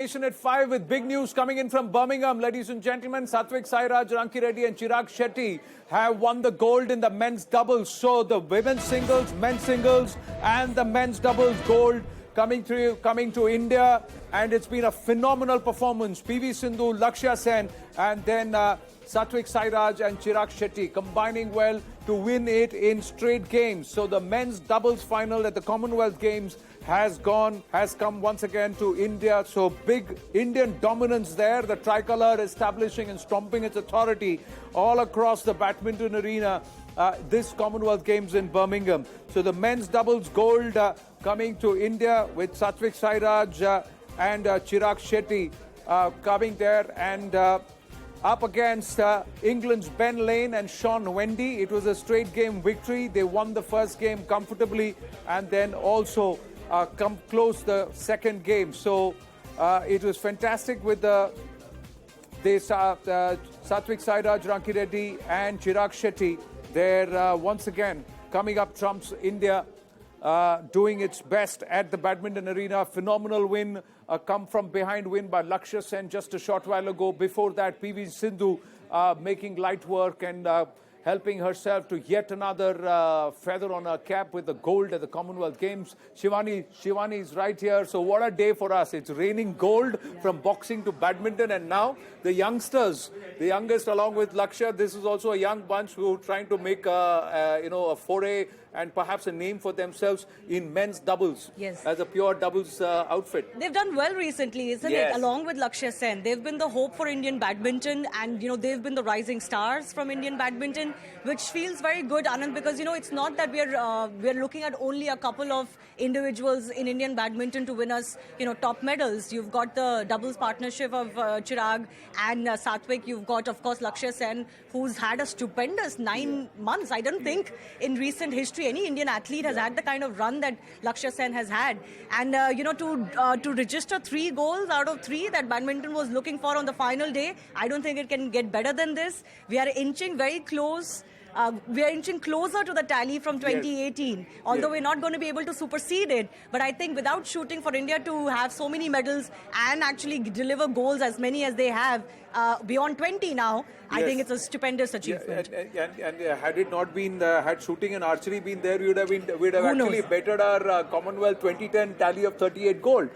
Nation at 5 with big news coming in from Birmingham. Ladies and gentlemen, Satwik, Rankireddy and Chirag Shetty have won the gold in the men's doubles. So the women's singles, men's singles and the men's doubles gold coming to India. And it's been a phenomenal performance. PV Sindhu, Lakshya Sen and then Satwik, Sairaj and Chirag Shetty combining well to win it in straight games. So the men's doubles final at the Commonwealth Games has come once again to India. So big Indian dominance there. The tricolour establishing and stomping its authority all across the badminton arena. This Commonwealth Games in Birmingham. So the men's doubles gold coming to India with Satwik, Sairaj and Chirag Shetty coming there and up against England's Ben Lane and Sean Mendy. It was a straight game victory. They won the first game comfortably and then also come close the second game. So it was fantastic with the Satwik, Sairaj, Rankireddy and Chirag Shetty. They're once again coming up trumps India, doing its best at the badminton arena. Phenomenal win, come from behind win by Lakshya Sen just a short while ago. Before that, PV Sindhu making light work and helping herself to yet another feather on her cap with the gold at the Commonwealth Games. Shivani is right here. So what a day for us. It's raining gold from boxing to badminton. And now the youngsters, the youngest along with Lakshya, this is also a young bunch who are trying to make a foray and perhaps a name for themselves in men's doubles as a pure doubles outfit. They've done well recently, isn't it? Along with Lakshya Sen. They've been the hope for Indian badminton and, they've been the rising stars from Indian badminton, which feels very good, Anand, because, it's not that we're looking at only a couple of individuals in Indian badminton to win us, top medals. You've got the doubles partnership of Chirag and Satwik. You've got, of course, Lakshya Sen, who's had a stupendous 9 months. I don't think in recent history any Indian athlete has had the kind of run that Lakshya Sen has had. And, to register 3 goals out of 3 that badminton was looking for on the final day, I don't think it can get better than this. We are inching very close. We are inching closer to the tally from 2018, although we're not going to be able to supersede it. But I think without shooting, for India to have so many medals and actually deliver goals as many as they have, beyond 20 now, I think it's a stupendous achievement. And had it not been, had shooting and archery been there, we'd have actually bettered our Commonwealth 2010 tally of 38 gold,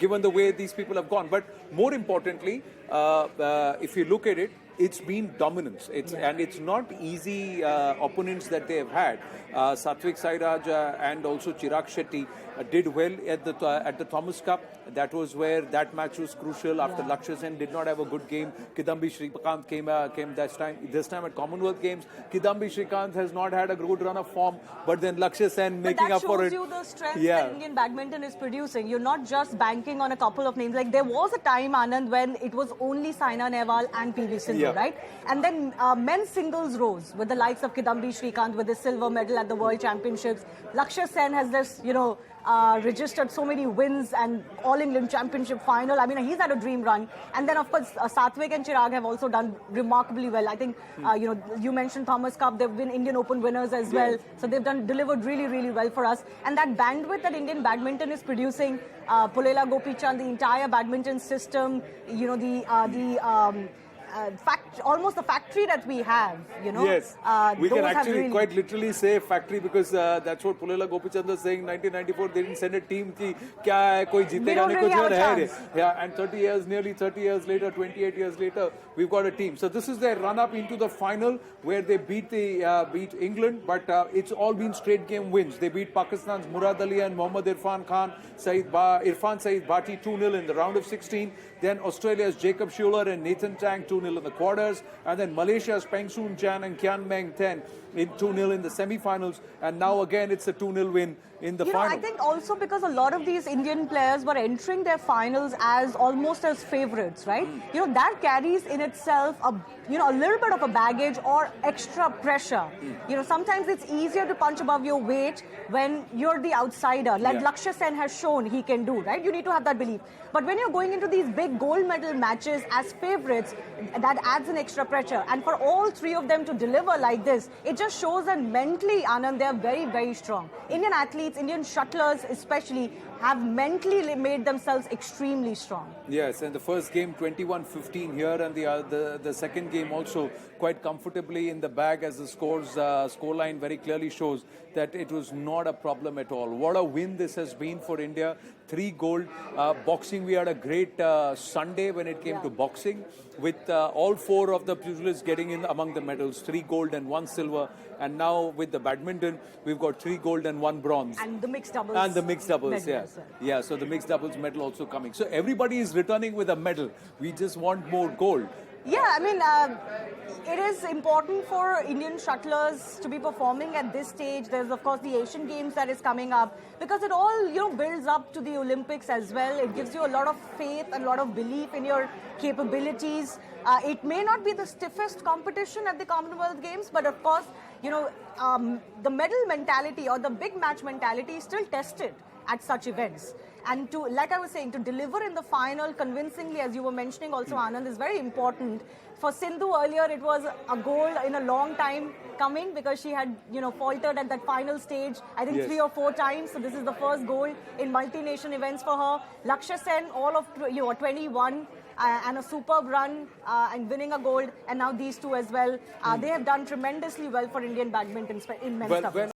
given the way these people have gone. But more importantly, if you look at it, it's been dominance. And it's not easy opponents that they have had. Satwik, Sairaj and also Chirag Shetty did well at the Thomas Cup. That was where that match was crucial. After Lakshya Sen did not have a good game, Kidambi Shrikant came this time at Commonwealth Games. Kidambi Shrikant has not had a good run of form, but then Lakshya Sen making up for it. That shows you the strength that Indian badminton is producing. You're not just banking on a couple of names. Like there was a time, Anand, when it was only Saina Nehwal and PV Sindhu, right? And then men's singles rose with the likes of Kidambi Shrikant with the silver medal at the World Championships. Lakshya Sen has this, registered so many wins and All England Championship final. I mean, he's had a dream run. And then, of course, Satwik and Chirag have also done remarkably well. I think, you mentioned Thomas Cup. They've been Indian Open winners as well. So they've delivered really, really well for us. And that bandwidth that Indian badminton is producing, Pulela Gopichand, the entire badminton system, almost the factory that we have, Yes, we can actually quite literally say factory because that's what Pulela Gopichand was saying. 1994, they didn't send a team. And 30 years, nearly 30 years later, 28 years later, we've got a team. So this is their run-up into the final where they beat England, but it's all been straight game wins. They beat Pakistan's Murad Ali and Mohammad Irfan Saeed Bhati 2-0 in the round of 16. Then Australia's Jacob Schuler and Nathan Tang 2-0 in the quarters. And then Malaysia's Peng Soon Chan and Kian Meng Ten in 2-0 in the semi-finals. And now again it's a 2-0 win in the final. I think also because a lot of these Indian players were entering their finals as almost as favorites, right? That carries in itself a little bit of a baggage or extra pressure. Sometimes it's easier to punch above your weight when you're the outsider, like Lakshya Sen has shown he can do, right? You need to have that belief. But when you're going into these big gold medal matches as favorites, that adds an extra pressure. And for all 3 of them to deliver like this, it just shows that mentally, Anand, they're very, very strong. Indian athletes, Indian shuttlers especially, have mentally made themselves extremely strong. Yes, and the first game 21-15 here, and the second game also quite comfortably in the bag, as the scoreline very clearly shows that it was not a problem at all. What a win this has been for India. 3 gold. Boxing, we had a great Sunday when it came to boxing, with all 4 of the pugilists getting in among the medals, 3 gold and 1 silver. And now with the badminton, we've got 3 gold and 1 bronze. And the mixed doubles. And the mixed doubles, medal yeah. as well. Yeah, so the mixed doubles medal also coming. So everybody is returning with a medal. We just want more gold. Yeah, I mean, it is important for Indian shuttlers to be performing at this stage. There's, of course, the Asian Games that is coming up, because it all, builds up to the Olympics as well. It gives you a lot of faith and a lot of belief in your capabilities. It may not be the stiffest competition at the Commonwealth Games, but of course, the medal mentality or the big match mentality is still tested at such events. And to, like I was saying, to deliver in the final convincingly, as you were mentioning also, Anand, is very important. For Sindhu earlier, it was a goal in a long time coming, because she had, faltered at that final stage, I think 3 or 4 times. So this is the first goal in multi-nation events for her. Lakshya Sen, all of 21 and a superb run and winning a gold, and now these 2 as well. They have done tremendously well for Indian badminton in men's doubles.